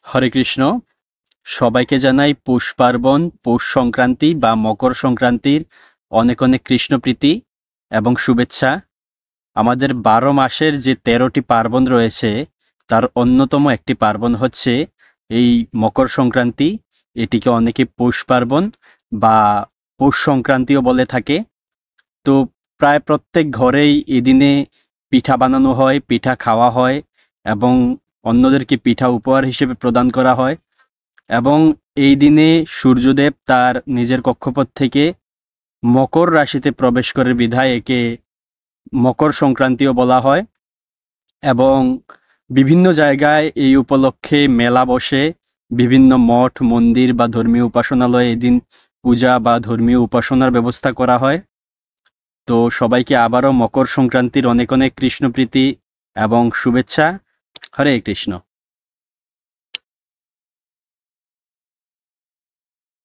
হরে কৃষ্ণ। সবাইকে জানাই পৌষ পার্বণ, পৌষ সংক্রান্তি বা মকর সংক্রান্তির অনেক অনেক কৃষ্ণপ্রীতি এবং শুভেচ্ছা। আমাদের 12 মাসের যে 13টি পার্বণ রয়েছে তার অন্যতম একটি পার্বণ হচ্ছে এই মকর সংক্রান্তি। এটিকে অনেকে পৌষ পার্বণ বা পৌষ সংক্রান্তিও বলে থাকে। তো প্রায় প্রত্যেক ঘরেই এই দিনে পিঠা বানানো হয়, পিঠা খাওয়া হয় এবং অন্যদেরকে পিঠা উপহার হিসেবে প্রদান করা হয়। এবং এই দিনে সূর্যদেব তার নিজের কক্ষপথ থেকে মকর রাশিতে প্রবেশ করে বিধায় একে মকর সংক্রান্তিও বলা হয়। এবং বিভিন্ন জায়গায় এই উপলক্ষে মেলা বসে, বিভিন্ন মঠ মন্দির বা ধর্মীয় উপাসনালয়ে এদিন পূজা বা ধর্মীয় উপাসনার ব্যবস্থা করা হয়। তো সবাইকে আবারও মকর সংক্রান্তির অনেক অনেক কৃষ্ণপ্রীতি এবং শুভেচ্ছা। হরে কৃষ্ণ।